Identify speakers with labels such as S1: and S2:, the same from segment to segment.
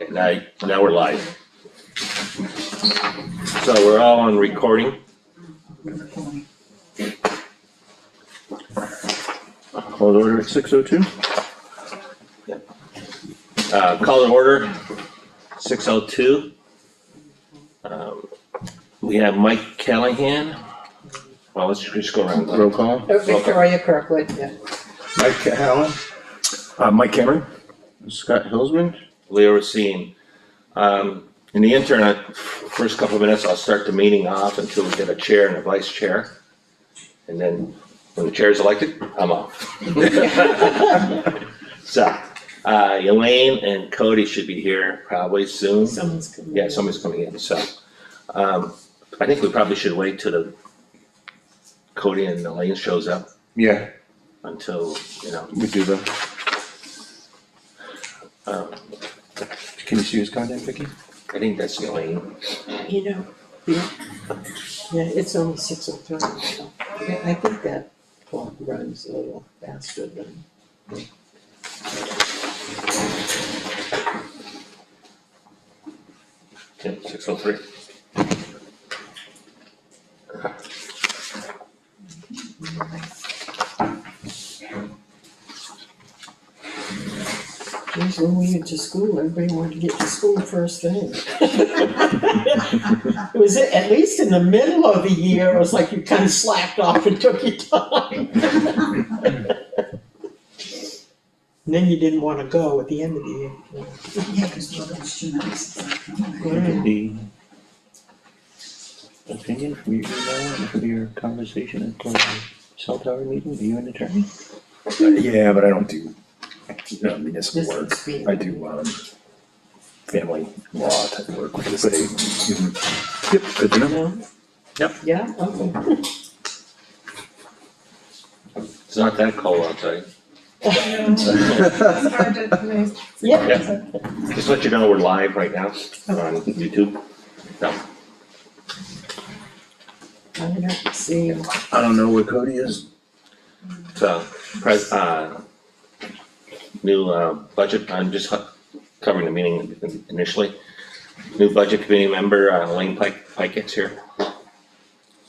S1: And now we're live. So we're all on recording.
S2: Call to order at 6:02.
S1: Call to order, 6:02. We have Mike Callahan. Well, let's just go around.
S2: Roll call.
S3: Victoria Kirkwood, yeah.
S2: Mike Allen. Mike Cameron. Scott Hilsman.
S1: Leo Racine. In the interim, first couple of minutes, I'll start the meeting off until we get a chair and a vice chair. And then when the chair is elected, I'm off. So, Elaine and Cody should be here probably soon.
S3: Someone's coming.
S1: Yeah, somebody's coming in, so, I think we probably should wait till the Cody and Elaine shows up
S2: Yeah,
S1: until,
S2: we do the.
S1: um,
S2: Can you see his contact, Vicky?
S1: I think that's Elaine.
S3: Yeah, it's only 6:03, so I think that clock runs a little faster than.
S1: Yeah, 6:03.
S3: Geez, when we went to school, everybody wanted to get to school first thing. It was at least in the middle of the year, it was like you kind of slacked off and took your time. And then you didn't want to go at the end of the year.
S4: Yeah, because the weather was too nice.
S2: The opinion from you now for your conversation at the cell tower meeting. Are you an attorney?
S5: Yeah, but I don't do municipal
S3: This
S5: work.
S3: is the-
S5: I do family law type work with the state.
S2: Yep, good to know.
S3: No?
S5: Yep.
S3: Yeah, okay.
S1: It's not that cold outside.
S3: Yeah.
S1: Just let you know we're live right now on YouTube. No,
S3: I don't see.
S2: I don't know where Cody is.
S1: so, new budget, I'm just covering the meeting initially. New budget committee member, Elaine Pikett's here.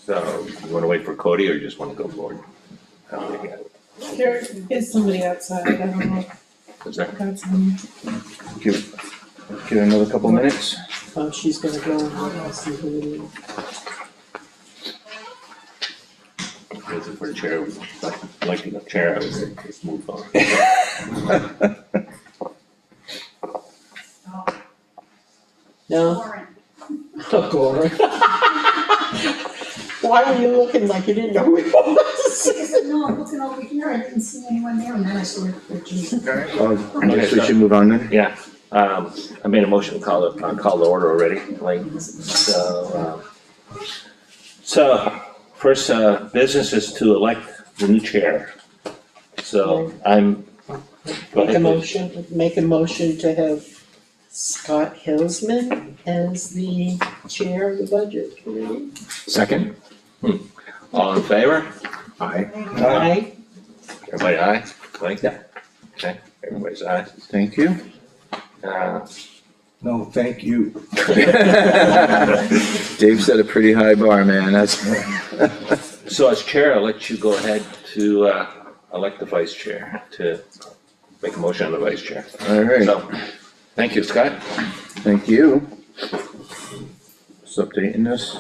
S1: So, you wanna wait for Cody or you just wanna go forward?
S6: There is somebody outside, I don't know
S1: Is there?
S6: if that's him.
S2: Give it another couple minutes.
S3: Oh, she's gonna go and look and see who it is.
S1: Is it for the chair? Like the chair, I would say, just move on.
S3: No? Oh, Gordon. Why were you looking like you didn't know who it was?
S4: No, I'm looking over here, I didn't see anyone there, and then I saw it.
S2: I guess we should move on then.
S1: Yeah, I made a motion to call the order already, like, so, first, business is to elect the new chair. So, go
S3: Make a
S1: ahead,
S3: make a motion to have Scott Hilsman as the chair of the budget committee.
S5: Second?
S1: all in favor?
S5: Aye.
S3: Aye.
S1: Everybody aye? Like that? Okay, everybody's aye.
S2: Thank you.
S5: No, thank you.
S2: Dave set a pretty high bar, man. That's.
S1: So as chair, I'll let you go ahead to, elect the vice chair, to make a motion on the vice chair.
S2: All right.
S1: So, thank you, Scott.
S2: Thank you. Just updating this.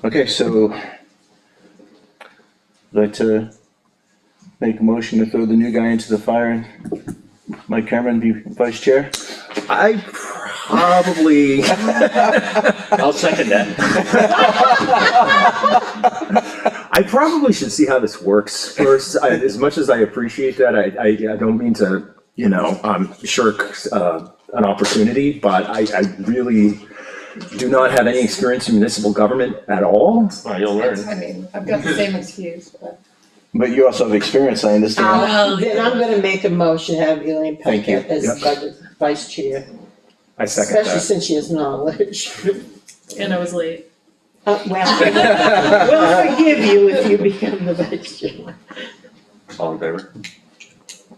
S2: Okay, so I'd like to make a motion to throw the new guy into the fire and Mike Cameron be vice chair.
S5: I probably.
S1: I'll second that.
S5: I probably should see how this works first. As much as I appreciate that, I don't mean to, shirk an opportunity, but I really do not have any experience in municipal government at all.
S1: Well, you'll learn.
S6: I mean, I've got the same excuse, but.
S2: But you also have experience, I understand.
S3: Then I'm gonna make a motion to have Elaine
S5: Thank you.
S3: Pickett as
S5: Yep.
S3: budget vice chair,
S5: I second
S3: especially
S5: that.
S3: since she has knowledge.
S6: And I was late.
S3: Well, we'll forgive you if you become the vice chair.
S1: All in favor?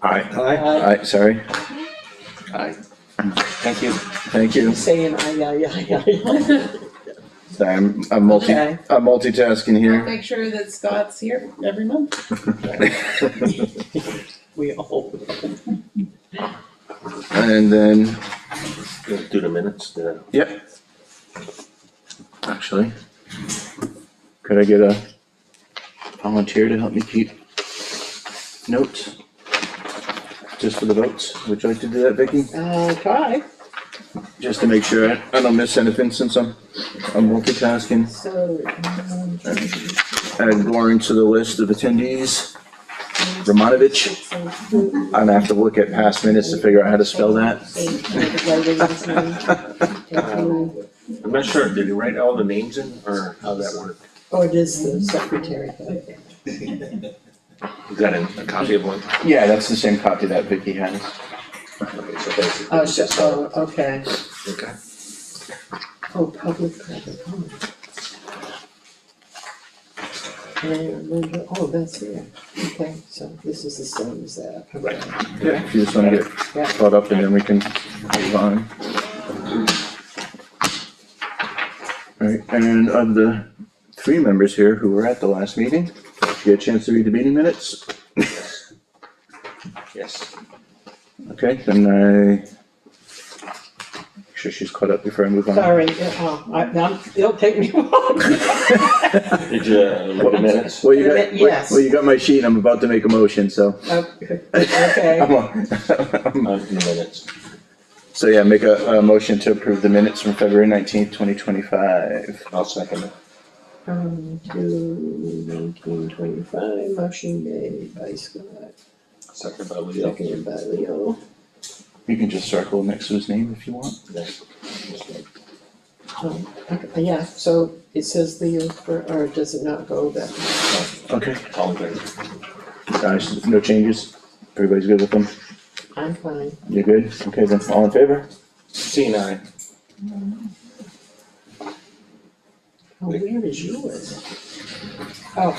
S5: Aye.
S2: Aye, sorry.
S1: Aye. Thank you.
S2: Thank you.
S3: Saying aye.
S2: Sorry, I'm
S3: Okay.
S2: I'm multitasking
S6: I'll
S2: here.
S6: make sure that Scott's here every month.
S3: We all.
S2: And then,
S1: Do the minutes,
S2: yep. Actually, could I get a volunteer to help me keep notes? Just for the votes? Would you like to do that, Vicky?
S3: Try.
S2: Just to make sure I don't miss anything since I'm multitasking.
S3: So,
S2: Add Lauren to the list of attendees. Romanovich. I'm gonna have to look at past minutes to figure out how to spell that.
S1: I'm not sure, did you write all the names in, or how that worked?
S3: Or just the secretary.
S1: Is that in a copy of one?
S2: Yeah, that's the same copy that Vicky has.
S1: Okay, so basically.
S3: Oh, okay.
S1: Okay.
S3: Oh, public comment. And, oh, that's here. Okay, so this is the same as that.
S1: Right.
S2: Yeah, if you just wanna get
S3: Yeah.
S2: caught up and then we can move on. Alright, and of the three members here who were at the last meeting, did you get a chance to read the meeting minutes?
S1: Yes.
S2: Okay, then make sure she's caught up before I move on.
S3: Sorry, it'll take me long.
S1: Did you look at minutes?
S2: Well, you got,
S3: Yes.
S2: well, you got my sheet, I'm about to make a motion, so.
S3: Okay.
S2: I'm on.
S1: In the minutes.
S2: So yeah, make a motion to approve the minutes from February 19th, 2025.
S1: I'll second it.
S3: To 1925, motion made by Scott,
S1: Second by Leo.
S3: seconded by Leo.
S2: You can just circle next to his name if you want.
S3: Okay, yeah, so it says Leo or does it not go that?
S2: Okay.
S1: All in favor?
S2: Guys, no changes? Everybody's good with them?
S3: I'm fine.
S2: You're good? Okay, then, all in favor?
S1: C and I.
S3: Oh, where is yours? Oh,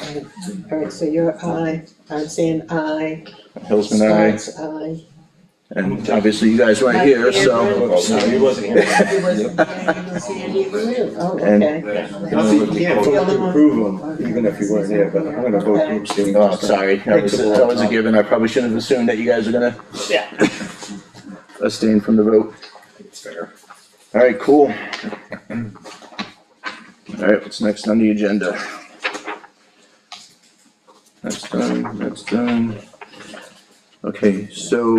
S3: alright, so you're aye, I'm saying aye.
S2: Hillsman, aye.
S3: Scott's aye.
S2: And obviously you guys weren't here, so.
S1: Oh, no, he wasn't here.
S3: It wasn't Sandy Lou. Oh,
S2: And-
S3: okay.
S7: You can't vote to approve them, even if you weren't here, but I'm gonna vote to abstain.
S2: Oh, sorry, that was a given. I probably shouldn't have assumed that you guys are gonna abstain from the vote.
S1: It's fair.
S2: Alright, cool. Alright, what's next on the agenda? That's done. Okay, so,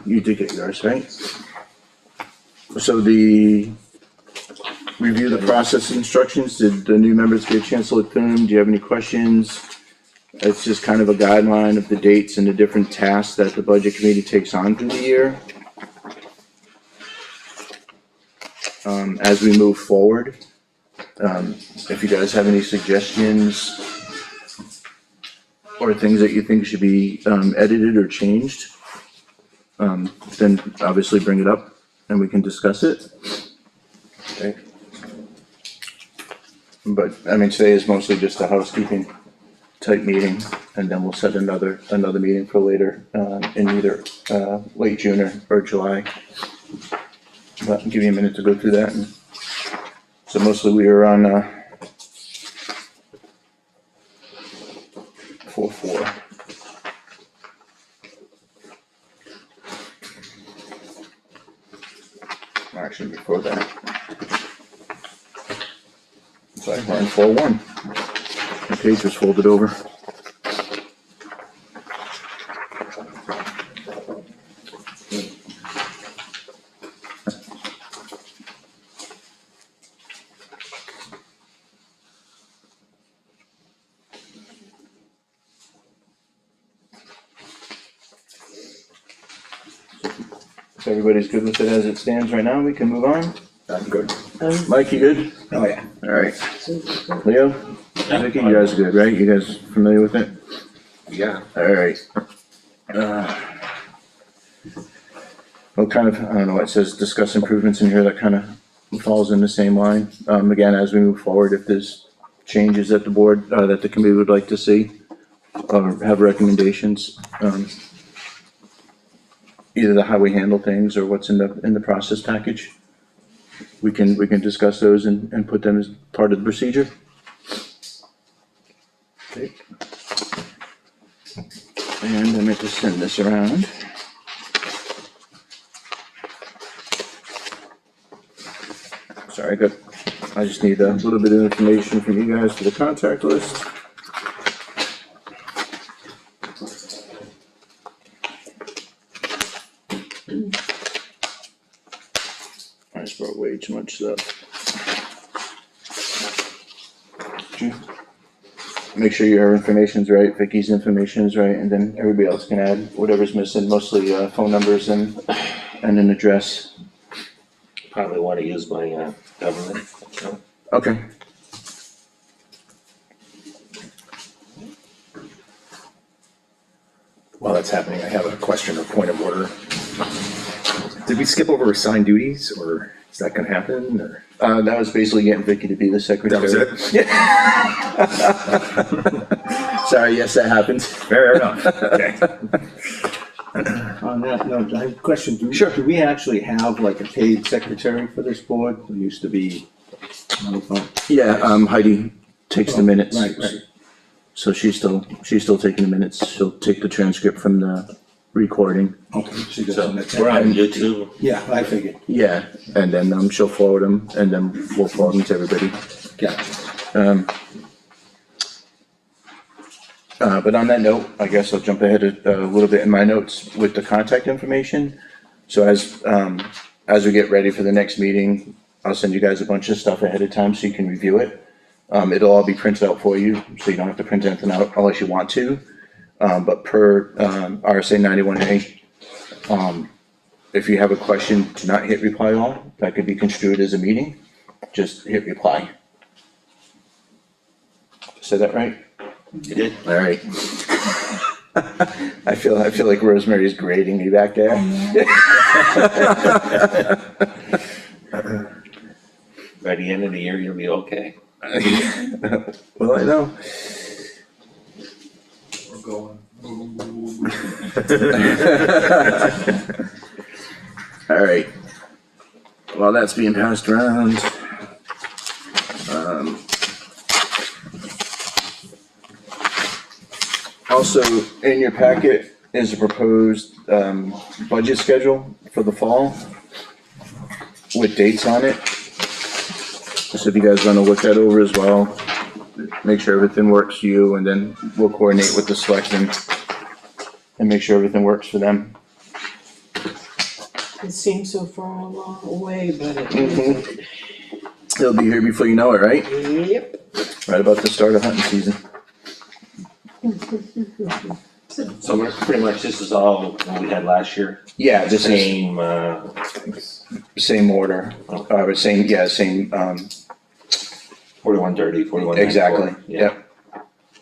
S2: you did get yours, right? So the, review the process instructions, did the new members get a chance to look through them? Do you have any questions? It's just kind of a guideline of the dates and the different tasks that the budget committee takes on through the year. As we move forward, if you guys have any suggestions or things that you think should be, edited or changed, then obviously bring it up and we can discuss it.
S1: Okay.
S2: But, I mean, today is mostly just a housekeeping type meeting, and then we'll set another meeting for later, in either, late June or July. But I'll give you a minute to go through that, and, so mostly we are on, 4-4. Actually, before that. Sorry, we're on 4-1. The page was folded over. If everybody's good with it as it stands right now, we can move on.
S7: I'm good.
S2: Mike, you good?
S7: Oh, yeah.
S2: Alright. Leo? Vicky, you guys are good, right? You guys familiar with it?
S1: Yeah.
S2: Alright. Well, kind of, I don't know, it says discuss improvements in here, that kind of falls in the same line. Again, as we move forward, if there's changes that the board, that the committee would like to see, or have recommendations, either how we handle things or what's in the process package. We can discuss those and put them as part of the procedure. Okay. And I meant to send this around. Sorry, I just need a little bit of information from you guys for the contact list. I just brought way too much stuff. Make sure your information's right, Vicky's information's right, and then everybody else can add whatever's missing, mostly phone numbers and an address.
S1: Probably wanna use my, government account.
S2: Okay.
S5: While that's happening, I have a question or point of order. Did we skip over assigned duties, or is that gonna happen, or?
S2: That was basically getting Vicky to be the secretary.
S5: That was it?
S2: Sorry, yes, that happened.
S5: Fair enough, okay.
S7: On that note, I have a question.
S2: Sure.
S7: Do we actually have like a paid secretary for this board? There used to be, I don't know.
S2: Yeah, Heidi takes the minutes.
S7: Right, right.
S2: So she's still taking the minutes. She'll take the transcript from the recording.
S7: Okay, she
S1: So,
S7: doesn't. that's-
S1: we're on YouTube.
S7: Yeah, I figured.
S2: Yeah, and then she'll forward them, and then we'll forward them to everybody.
S7: Gotcha.
S2: But on that note, I guess I'll jump ahead a little bit in my notes with the contact information. So as we get ready for the next meeting, I'll send you guys a bunch of stuff ahead of time so you can review it. It'll all be printed out for you, so you don't have to print anything out unless you want to. But per RSA 91A, if you have a question, do not hit reply all. That could be construed as a meeting. Just hit reply. Said that right?
S1: You did?
S2: All right. I feel like Rosemary's grading me back there.
S1: By the end of the year, you'll be okay.
S2: Well, I know.
S7: We're going.
S2: All right. While that's being passed around, also in your packet is a proposed budget schedule for the fall with dates on it. So if you guys want to look that over as well, make sure everything works for you, and then we'll coordinate with the selectmen and make sure everything works for them.
S3: It seems so far along away, but it
S2: Mhm.
S3: isn't.
S2: It'll be here before you know it, right?
S3: Yep.
S2: Right about the start of hunting season.
S1: So we're pretty much, this is all what we had last year.
S2: Yeah, this is
S1: Same,
S2: same order, same,
S1: 4130, 4194.
S2: exactly,
S1: Yeah.
S2: yep.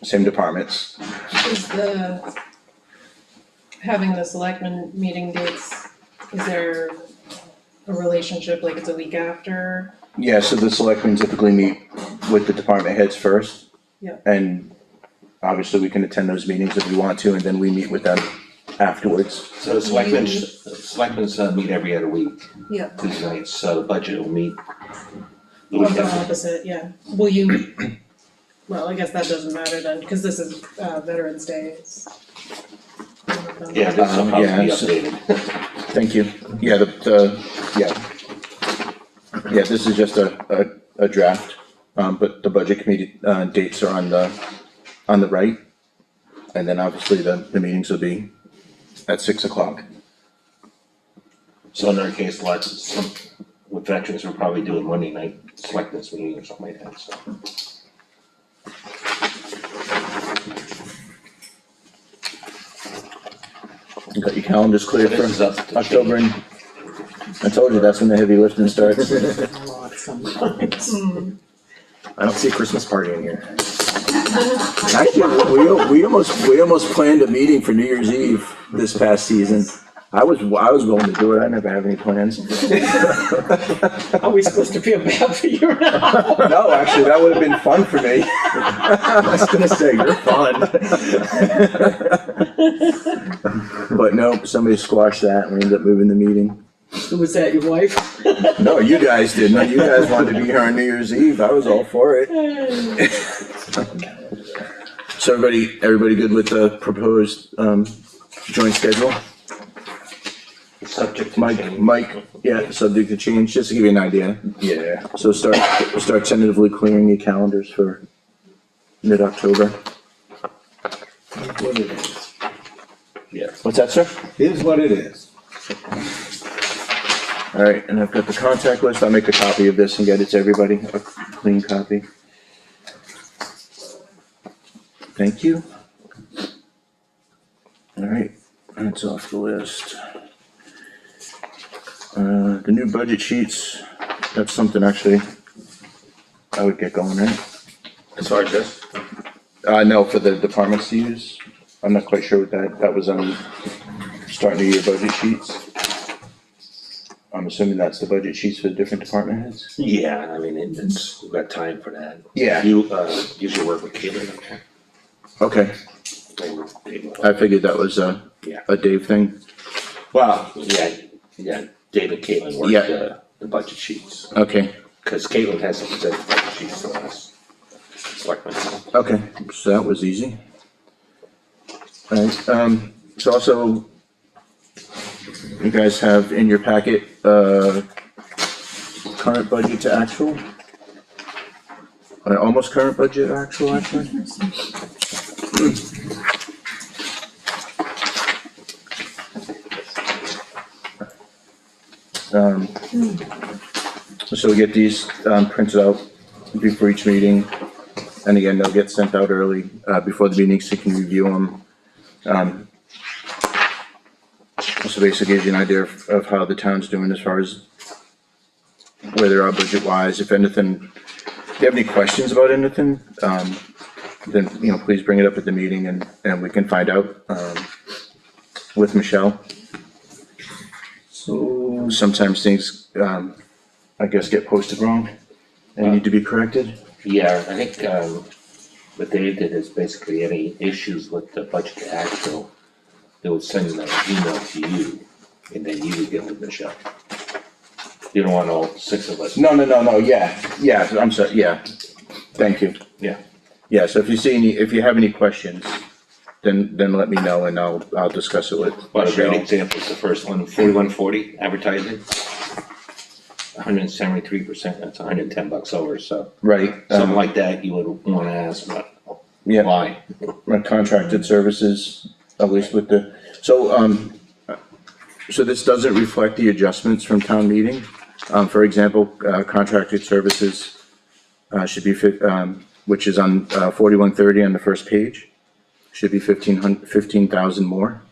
S2: Same departments.
S6: Is having the selectmen meeting dates, is there a relationship, like it's a week after?
S2: Yeah, so the selectmen typically meet with the department heads first.
S6: Yeah.
S2: And obviously we can attend those meetings if we want to, and then we meet with them afterwards.
S1: So the selectmen's meet every other week,
S6: Yeah.
S1: Tuesday nights, so the budget will meet the
S6: Well,
S1: week
S6: the
S1: after.
S6: opposite, yeah. Will you, well, I guess that doesn't matter then, cause this is Veterans Day.
S1: Yeah, this will probably be
S2: Yeah, so-
S1: updated.
S2: Thank you. Yeah, yeah, this is just a draft, but the budget committee, dates are on the right. And then obviously the meetings will be at 6 o'clock.
S1: So in our case, with veterans, we're probably doing Monday night selectmen's meeting or something like that, so.
S2: You got your calendars clear
S1: This is
S2: for
S1: up to
S2: October, and I told you that's when the heavy lifting starts.
S3: A lot sometimes.
S5: I don't see a Christmas party in here.
S2: Actually, we almost planned a meeting for New Year's Eve this past season. I was willing to do it, I never have any plans.
S3: Are we supposed to feel bad for you now?
S2: No, actually, that would have been fun for me.
S5: I was gonna say, you're fun.
S2: But no, somebody squashed that and we ended up moving the meeting.
S3: Was that your wife?
S2: No, you guys did. No, you guys wanted to be here on New Year's Eve. I was all for it. So everybody good with the proposed, joint schedule?
S1: Subject to
S2: Mike,
S1: change.
S2: yeah, subject to change, just to give you an idea.
S5: Yeah.
S2: So start tentatively clearing your calendars for mid-October.
S7: Here's what it is.
S1: Yeah.
S2: What's that, sir?
S7: Here's what it is.
S2: All right, and I've got the contact list. I'll make a copy of this and get it to everybody, a clean copy. Thank you. All right, that's off the list. The new budget sheets, that's something actually I would get going, right?
S1: As far as this,
S2: No, for the departments to use. I'm not quite sure what that was on starting the year budget sheets. I'm assuming that's the budget sheets for the different department heads?
S1: yeah, I mean, it's, we've got time for that.
S2: Yeah.
S1: You, usually work with Caitlin, okay?
S2: Okay, I figured that was a Dave thing.
S1: Well, yeah, David Caitlin worked
S2: Yeah.
S1: the budget sheets,
S2: Okay,
S1: cause Caitlin has to present the budget sheets to us. Selectmen.
S2: okay, so that was easy. Alright, so also, you guys have in your packet, current budget to actual? Almost current budget actual, actually? So we get these, printed out before each meeting. And again, they'll get sent out early, before the meeting, so you can review them. So basically gives you an idea of how the town's doing as far as where they are budget wise. If anything, if you have any questions about anything, then, please bring it up at the meeting and we can find out, with Michelle.
S7: So,
S2: Sometimes things, I guess, get posted wrong and need to be corrected.
S1: Yeah, I think, what Dave did is basically any issues with the budget to actual, they would send an email to you, and then you would get with Michelle. You don't want all six of us.
S2: No, yeah, I'm sorry, yeah, thank you.
S1: Yeah.
S2: Yeah, so if you have any questions, then let me know and I'll discuss it with
S1: Well, a great
S2: Michelle.
S1: example is the first one, 4140 advertising. 173%, that's $110 over, so
S2: Right,
S1: something like that, you would wanna ask, but
S2: yeah,
S1: why?
S2: my contracted services, at least with so this doesn't reflect the adjustments from town meeting. For example, contracted services, should be which is on, 4130 on the first page, should be 15,000 more.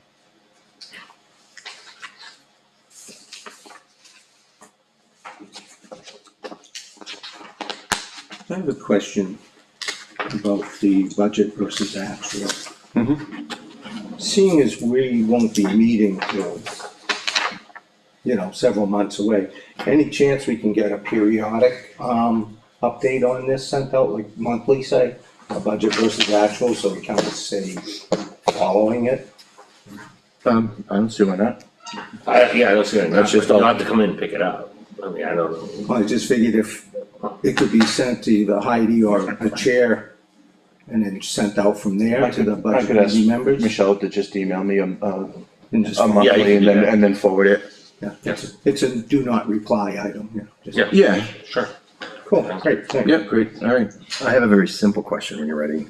S7: I have a question about the budget versus actual. Seeing as we won't be meeting till, several months away, any chance we can get a periodic, update on this sent out, like monthly, say? A budget versus actual, so we kind of stay following it?
S2: I don't see why not.
S1: I don't see it,
S2: That's just all-
S1: you'll have to come in and pick it up, I mean, I don't know.
S7: I just figured if it could be sent to either Heidi or the chair, and then sent out from there to the
S2: I
S7: budget
S2: could ask
S7: committee members.
S2: Michelle to just email me
S7: And just,
S2: a
S1: Yeah, you
S2: monthly
S1: can
S2: and
S1: do
S2: then,
S1: that.
S2: and then forward it.
S7: yeah, it's a do not reply item, just-
S1: Yeah.
S2: Yeah,
S1: Sure.
S7: Cool, great, thanks.
S2: yeah, great, alright.
S5: I have a very simple question when you're ready.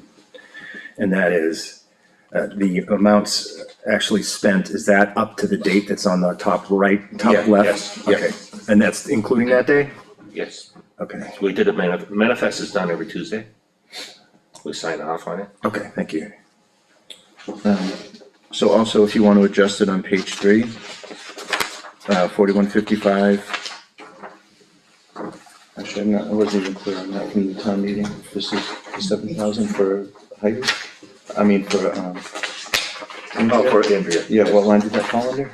S5: And that is, the amounts actually spent, is that up to the date that's on the top right,
S2: Yeah,
S5: top left?
S1: yes, yeah.
S5: Okay, and that's including that day?
S1: Yes,
S5: Okay,
S1: we did a manifest is done every Tuesday. We sign off on it.
S5: okay, thank you.
S2: So also, if you want to adjust it on page 3, 4155. Actually, I wasn't even clear on that from the town meeting. This is 7,000 for Heidi? I mean, for,
S1: Oh, for Andrea.
S2: yeah, what line did that fall under?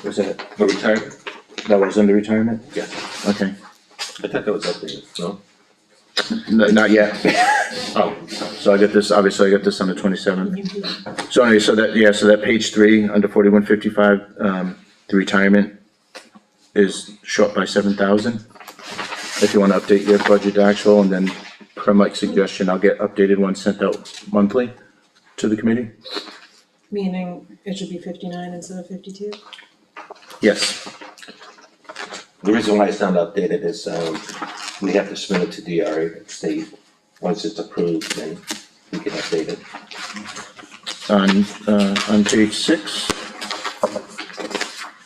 S2: Was that,
S1: For retirement?
S2: that was under retirement?
S1: Yeah.
S2: Okay,
S1: I thought that was updated, no?
S2: Not yet.
S1: Oh,
S2: So I got this, obviously I got this on the 27th. So anyway, so that page 3, under 4155, the retirement is short by 7,000. If you wanna update your budget to actual, and then per Mike's suggestion, I'll get updated ones sent out monthly to the committee.
S6: Meaning it should be 59 instead of 52?
S2: Yes,
S1: the reason why it's not updated is, we have to submit it to DRA state. Once it's approved, then we can update it.
S2: on page 6,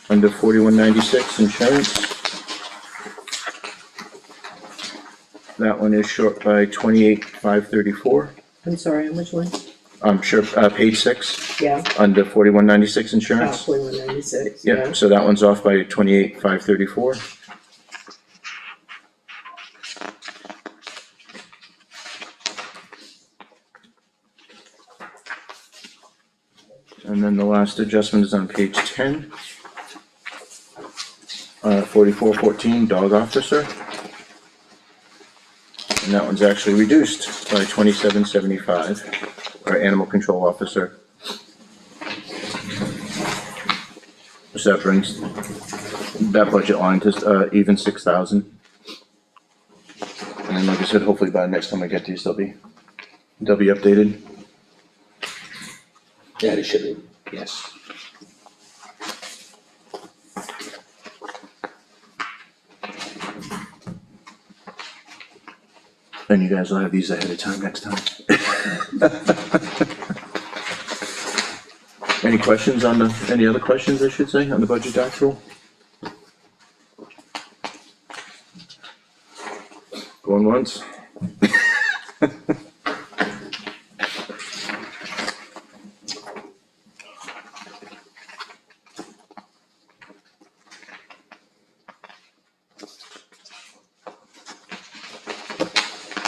S2: under 4196, insurance. That one is short by 28,534.
S3: I'm sorry, on which one?
S2: Sure, page 6,
S3: Yeah,
S2: under 4196 insurance.
S3: 4196,
S2: Yeah, so that one's off by 28,534. And then the last adjustment is on page 10. 4414, dog officer. And that one's actually reduced by 2775, or animal control officer. So that brings that budget line to even 6,000. And then, like I said, hopefully by the next time I get these, they'll be updated.
S1: Yeah, it should be, yes.
S2: And you guys will have these ahead of time next time. Any questions on any other questions, I should say, on the budget actual? Going once?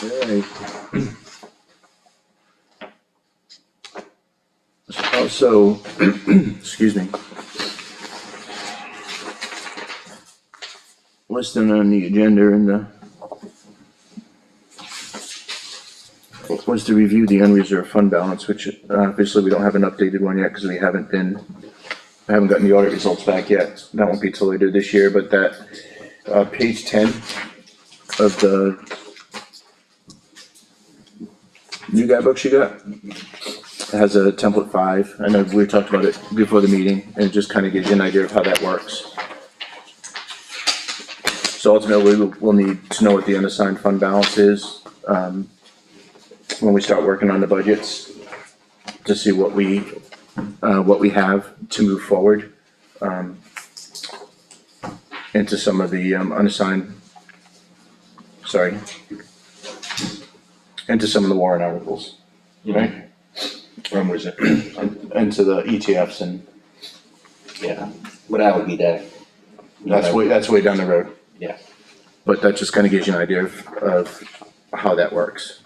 S2: Alright. Also, excuse me. Listed on the agenda in the was to review the unreserved fund balance, which obviously we don't have an updated one yet because we haven't gotten the audit results back yet. That won't be till later this year, but that page 10 of the new guidebook you got has a template 5. I know we talked about it before the meeting, and it just kind of gives you an idea of how that works. So ultimately, we'll need to know what the unassigned fund balance is when we start working on the budgets to see what we have to move forward into some of the unassigned. Sorry. Into some of the warrant articles, right?
S1: When was it?
S2: Into the ETFs, and
S1: Yeah, but that would be that.
S2: that's way down the road.
S1: Yeah.
S2: But that just kind of gives you an idea of how that works.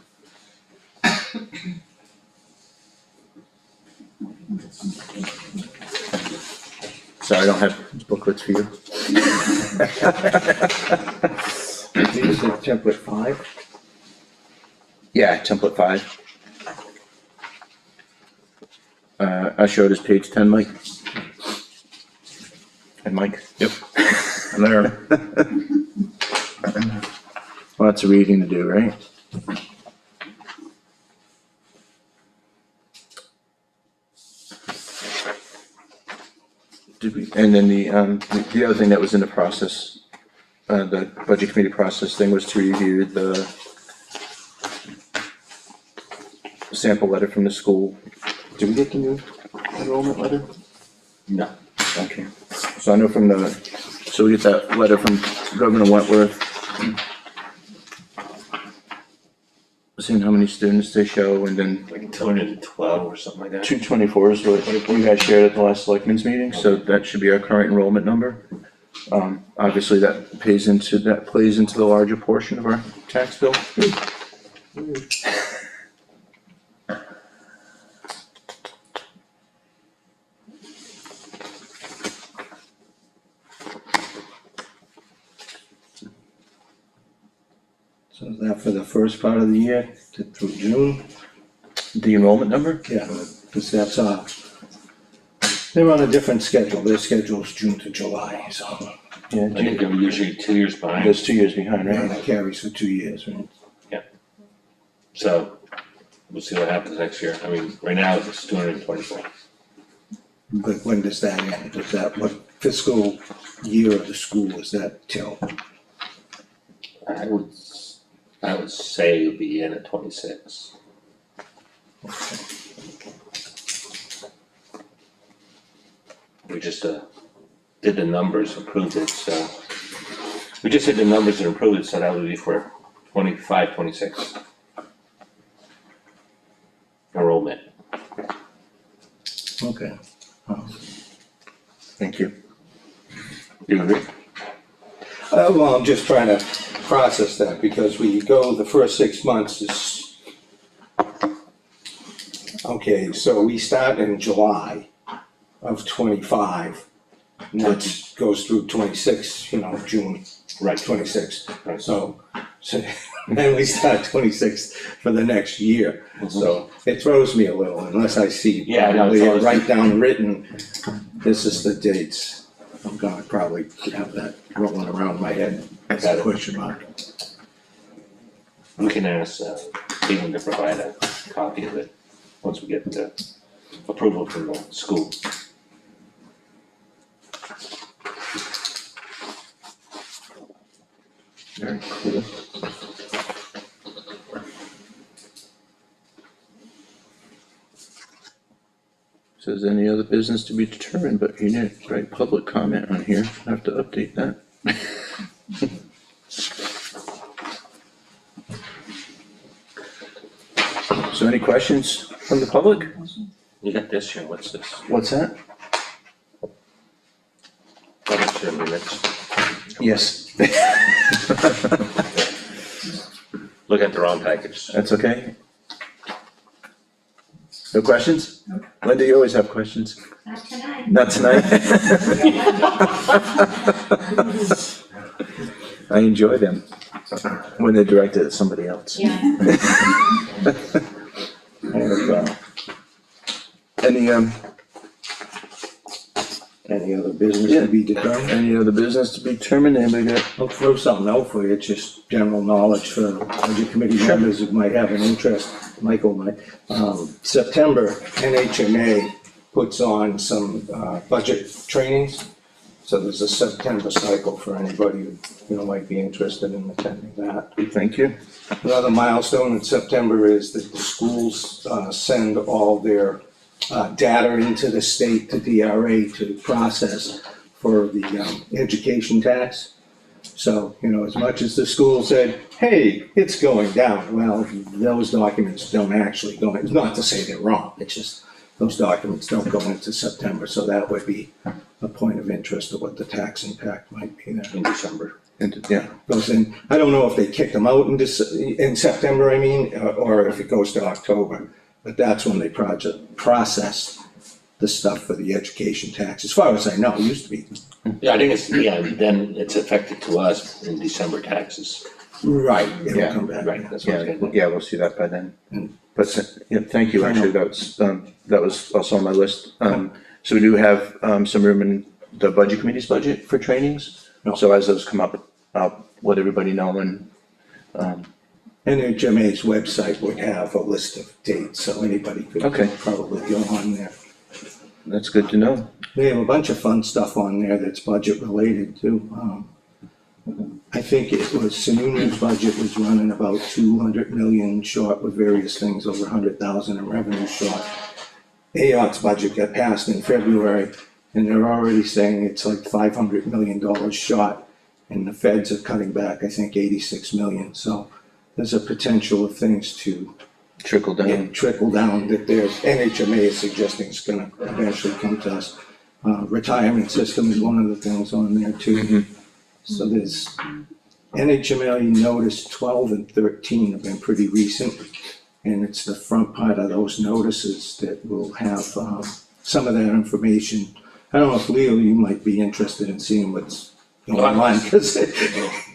S2: Sorry, I don't have booklets for you.
S7: These are template 5.
S2: Yeah, template 5. I showed us page 10, Mike. And Mike? Yep. I'm there. Lots of reading to do, right? And then the other thing that was in the process, the budget committee process thing, was to review the sample letter from the school. Did we get the new enrollment letter?
S1: No.
S2: Okay. So I know so we get that letter from Governor Wentworth, seeing how many students they show, and then
S1: Like 212 or something like that.
S2: 224 is what you guys shared at the last selectmen's meeting, so that should be our current enrollment number. Obviously, that plays into the larger portion of our tax bill.
S7: So is that for the first part of the year through June?
S2: The enrollment number?
S7: Yeah, because that's, they're on a different schedule. Their schedule's June to July, so.
S2: Yeah,
S1: I think they're usually 2 years behind,
S2: there's 2 years behind,
S7: And
S2: right?
S7: it carries for 2 years, right?
S1: so we'll see what happens next year. I mean, right now it's 224.
S7: But when does that end? Is that what fiscal year of the school is that till?
S1: I would say it would be in at 26. We just, did the numbers, approved it, so. We just did the numbers and approved it, so that would be for 25, 26. Enrollment.
S7: Okay.
S2: Thank you.
S1: You agree?
S7: Well, I'm just trying to process that because we go, the first 6 months is. Okay, so we start in July of 25. And that goes through 26, June
S1: Right.
S7: 26.
S1: Right.
S7: So then we start 26 for the next year. So it throws me a little unless I see.
S1: Yeah, I know, it
S7: probably
S1: throws-
S7: Write down written, this is the dates. I'm gonna probably have that rolling around my head as a question mark.
S1: We can ask, Caitlin to provide a copy of it, once we get the approval from the school.
S2: Very cool. Says any other business to be determined, but you didn't write public comment on here, I have to update that. So any questions from the public?
S1: You got this here, what's this?
S2: What's that?
S1: Public share minutes.
S2: Yes.
S1: Look at the wrong package.
S2: That's okay. No questions? Linda, you always have questions.
S4: Not tonight.
S2: Not tonight? I enjoy them when they're directed at somebody else.
S4: Yeah.
S2: Any,
S7: Any other business to be determined?
S2: any other business to be determined? Anybody got?
S7: I'll throw something out for you, it's just general knowledge for budget committee members who might have an interest, Michael might. September, NHMA puts on some, budget trainings. So there's a September cycle for anybody who, might be interested in attending that.
S2: Thank you.
S7: Another milestone in September is that the schools, send all their, data into the state to DRA to process for the, education tax. So, as much as the school said, hey, it's going down, well, those documents don't actually go, it's not to say they're wrong, it's just, those documents don't go into September, so that would be a point of interest of what the tax impact might be there.
S1: In December.
S2: Yeah,
S7: Goes in, I don't know if they kick them out in September, or if it goes to October, but that's when they process the stuff for the education tax, as far as I know, it used to be.
S1: Yeah, I think it's, then it's affected to us in December taxes.
S7: Right, it'll
S2: Yeah,
S7: come back.
S1: Right, that's what it's gonna do.
S2: yeah, we'll see that by then.
S7: Mm.
S2: But, yeah, thank you, actually, that was also on my list. So we do have, some room in the budget committee's budget for trainings.
S7: No.
S2: So as those come up, I'll let everybody know and,
S7: NHMA's website would have a list of dates, so anybody could
S2: Okay.
S7: probably go on there.
S2: that's good to know.
S7: They have a bunch of fun stuff on there that's budget related too. I think it was, Sununu's budget was running about 200 million short with various things, over 100,000 in revenue short. AOT's budget got passed in February, and they're already saying it's like $500 million short. And the feds are cutting back, I think, 86 million, so there's a potential of things to
S2: Trickle down.
S7: trickle down that there's, NHMA is suggesting it's gonna eventually come to us. Retirement system is one of the things on there too. So there's, NHMA notice 12 and 13 have been pretty recent. And it's the front part of those notices that will have, some of that information. I don't know if Leo, you might be interested in seeing what's going on, cause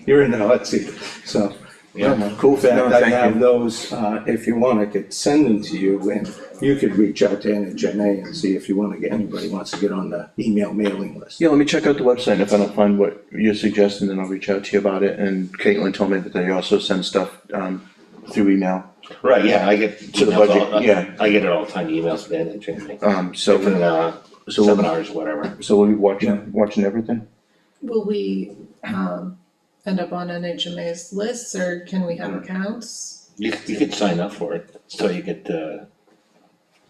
S7: you're in the hot seat. So
S1: Yeah,
S2: Cool,
S7: In fact,
S2: no,
S7: I
S2: thank
S7: have
S2: you.
S7: those, if you want, I could send them to you, and you could reach out to NHMA and see if you wanna get, anybody wants to get on the email mailing list.
S2: Yeah, let me check out the website, and if I don't find what you're suggesting, then I'll reach out to you about it, and Caitlin told me that they also send stuff, through email.
S1: right, yeah, I get.
S2: To the
S1: emails
S2: budget,
S1: all-
S2: yeah.
S1: I get it all the time, emails from NHMA,
S2: So,
S1: different,
S2: so we'll,
S1: seminars, whatever.
S2: so we'll be watching everything?
S6: Will we, end up on NHMA's lists, or can we have accounts?
S1: You could sign up for it, so you get,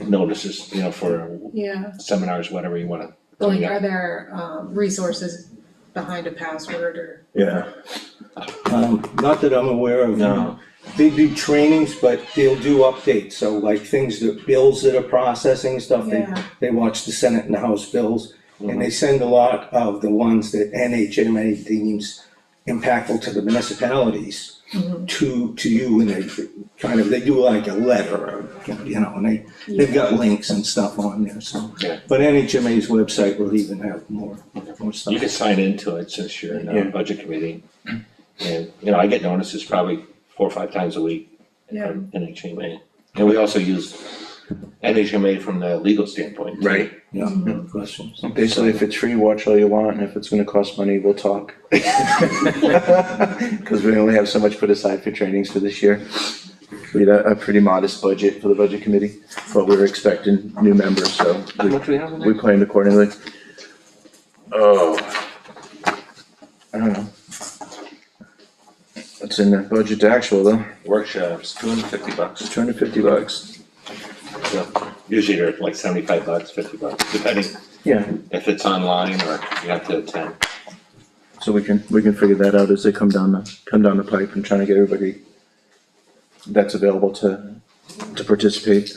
S1: notices, for
S6: Yeah,
S1: seminars, whatever you wanna.
S6: like, are there, resources behind a password or?
S5: Yeah.
S7: Not that I'm aware of.
S1: No.
S7: They do trainings, but they'll do updates, so like things that, bills that are processing and stuff,
S6: Yeah.
S7: they watch the Senate and the House bills. And they send a lot of the ones that NHMA deems impactful to the municipalities to you, and they do like a letter, or, and they've got links and stuff on there, so.
S1: Yeah.
S7: But NHMA's website will even have more stuff.
S1: You can sign into it since you're in
S2: Yeah.
S1: the budget committee. And, I get notices probably 4 or 5 times a week
S6: Yeah.
S1: from NHMA. And we also use NHMA from the legal standpoint. too.
S2: Right.
S7: Yeah, no questions.
S2: Basically, if it's free, watch all you want, and if it's gonna cost money, we'll talk. Cause we only have so much put aside for trainings for this year. We had a pretty modest budget for the budget committee, but we're expecting new members, so
S1: How much we have in
S2: we
S1: there?
S2: planned accordingly. Oh. I don't know. It's in the budget to actual though,
S1: Workshops, $250.
S2: $250.
S1: So usually they're like $75, $50, depending
S2: Yeah,
S1: if it's online or you have to attend.
S2: so we can figure that out as they come down the pipe, and trying to get everybody that's available to participate.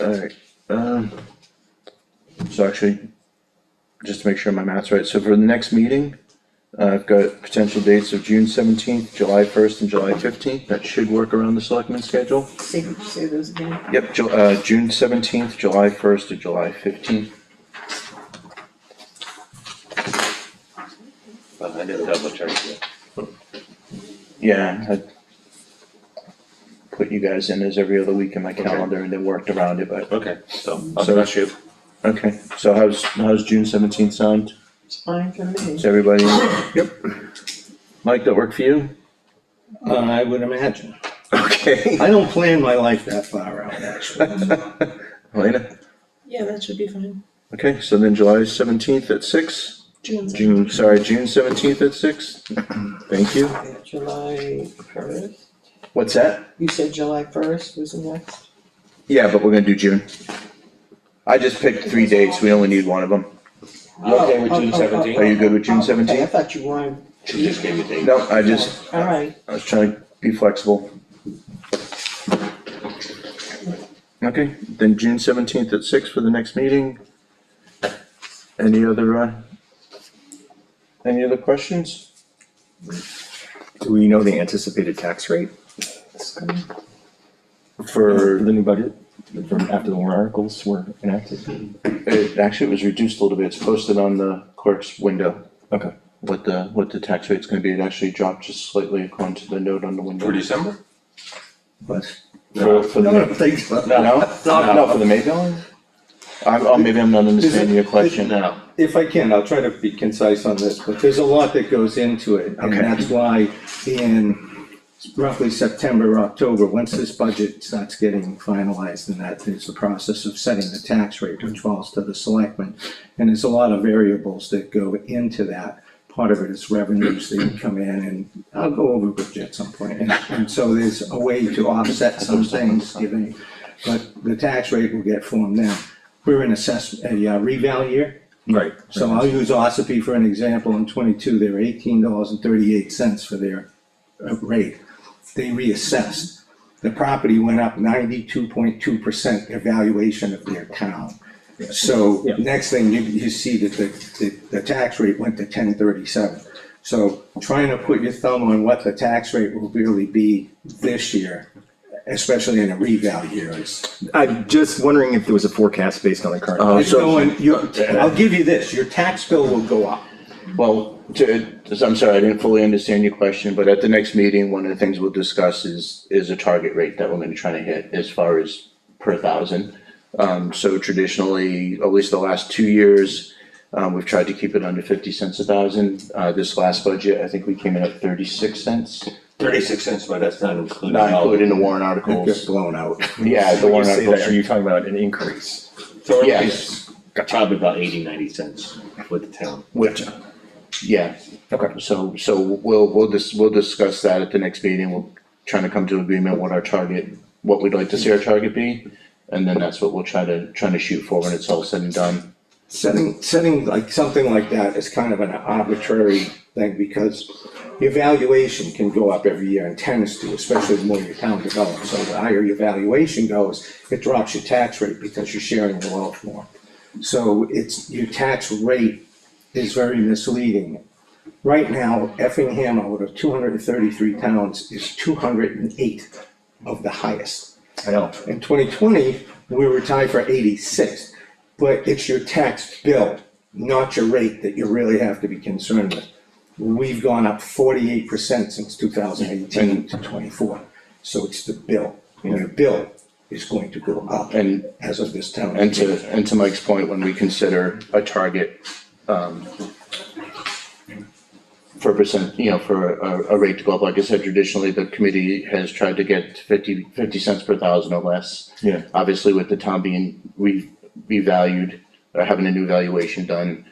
S2: Alright, so actually, just to make sure my math's right, so for the next meeting, I've got potential dates of June 17th, July 1st, and July 15th, that should work around the selectmen's schedule.
S3: Say those again.
S2: Yep, June 17th, July 1st, and July 15th.
S1: But I didn't double check it.
S2: Yeah, I put you guys in as every other week in my calendar and then worked around it, but,
S1: Okay, so I'll
S2: So-
S1: trust you.
S2: okay, so how's June 17th sound?
S3: It's fine for me.
S2: Is everybody? Yep. Mike, that work for you?
S7: I would imagine.
S2: Okay.
S7: I don't plan my life that far out, actually.
S2: Elena?
S6: Yeah, that should be fine.
S2: Okay, so then July 17th at 6?
S6: June's.
S2: June 17th at 6? Thank you.
S3: July first,
S2: What's that?
S3: you said July first was the next?
S2: Yeah, but we're gonna do June. I just picked 3 dates, we only need one of them.
S1: You okay with June
S3: Oh, oh, oh,
S1: 17th?
S2: Are you good with June
S3: Oh, okay, I
S2: 17th?
S3: thought you wanted.
S1: She just gave you the date.
S2: No, I
S3: Alright,
S2: was trying to be flexible. Okay, then June 17th at 6 for the next meeting. Any other questions?
S5: Do we know the anticipated tax rate?
S2: For,
S5: The new budget, from after the warrant articles were enacted?
S2: actually, it was reduced a little bit, it's posted on the clerk's window.
S5: Okay.
S2: What the tax rate's gonna be, it actually dropped just slightly according to the note on the window.
S1: For December?
S7: But
S2: For the,
S7: think so.
S2: no, for the May billing? Maybe I'm not understanding your question.
S1: No.
S7: If I can, I'll try to be concise on this, but there's a lot that goes into it. And
S2: Okay.
S7: that's why in roughly September, October, once this budget starts getting finalized, and that is the process of setting the tax rate, which falls to the selectmen. And there's a lot of variables that go into that. Part of it is revenues that come in, and I'll go over with you at some point. And so there's a way to offset some things given, but the tax rate will get formed then. We're in a reval year.
S5: Right.
S7: So I'll use Ossipee for an example, in 22, they were $18.38 for their rate. They reassessed. The property went up 92.2% evaluation of their town. So
S5: Yeah.
S7: next thing, you see that the tax rate went to 1037. So trying to put your thumb on what the tax rate will really be this year, especially in a reval year, is.
S5: I'm just wondering if there was a forecast based on the current.
S2: Oh,
S7: It's
S2: so-
S7: going, I'll give you this, your tax bill will go up.
S2: Well, I'm sorry, I didn't fully understand your question, but at the next meeting, one of the things we'll discuss is a target rate that we're gonna try to hit as far as per thousand. So traditionally, at least the last 2 years, we've tried to keep it under 50 cents a thousand. This last budget, I think we came in at 36 cents,
S1: 36 cents, but that's not including
S2: not
S1: all.
S2: including the warrant
S7: It gets
S2: articles.
S7: blown out.
S2: Yeah, the
S5: When you
S2: warrant
S5: say that, are
S2: articles.
S5: you talking about an increase?
S1: So
S2: Yes.
S1: it's probably about 80, 90 cents with the town.
S2: Which, yeah.
S5: Okay.
S2: So we'll discuss that at the next meeting. We'll try to come to agreement what our target, what we'd like to see our target be. And then that's what we'll try to shoot for when it's all said and done.
S7: Setting like something like that is kind of an arbitrary thing because your valuation can go up every year and tends to, especially the more your town develops. So the higher your valuation goes, it drops your tax rate because you're sharing the wealth more. So your tax rate is very misleading. Right now, Effingham out of 233 towns is 208 of the highest.
S5: I know.
S7: In 2020, we were tied for 86, but it's your tax bill, not your rate, that you really have to be concerned with. We've gone up 48% since 2018 to 24, so it's the bill. And your bill is going to go up
S2: And
S7: as of this town.
S2: And to Mike's point, when we consider a target, for percent, for a rate to go up, like I said, traditionally, the committee has tried to get 50 cents per thousand or less.
S5: Yeah.
S2: Obviously, with the town being revalued, or having a new valuation done,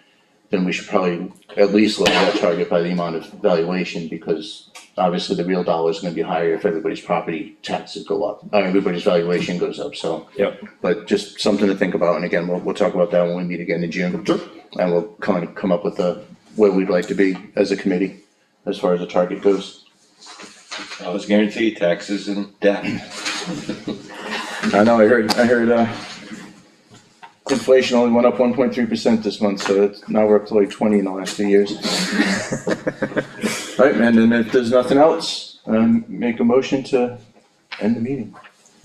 S2: then we should probably at least lower that target by the amount of valuation, because obviously the real dollar is gonna be higher if everybody's property taxes go up, everybody's valuation goes up, so.
S5: Yep.
S2: But just something to think about, and again, we'll talk about that when we meet again in June. And we'll come up with where we'd like to be as a committee, as far as the target goes.
S1: I was guaranteed taxes and debt.
S2: I know, I heard, inflation only went up 1.3% this month, so now we're up to like 20 in the last 2 years. Alright, man, and if there's nothing else, make a motion to end the meeting.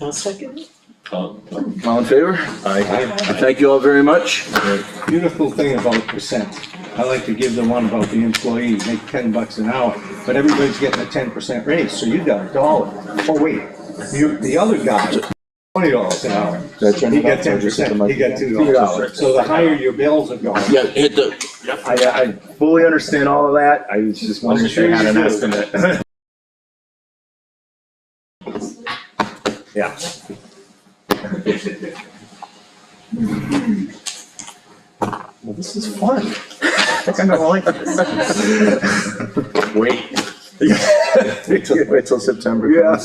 S3: I'll second it.
S2: All in favor?
S5: Aye.
S2: Thank you all very much.
S7: Beautiful thing about percent, I like to give the one about the employee, make $10 an hour, but everybody's getting a 10% raise, so you got $1. Oh, wait, the other guy, $20 an hour.
S2: Did I turn
S7: He
S2: it
S7: got
S2: off, or just hit the
S7: 10%,
S2: mic
S7: he got
S2: again?
S7: $2. So the higher your bills are going.
S2: Yeah, hit the,
S5: I fully understand all of that. I was just wondering if
S7: sure
S5: they had
S7: you
S5: an
S7: do.
S5: estimate. Yeah. Well, this is fun. I think I'm gonna like this.
S2: wait. Wait till September.
S5: Yeah.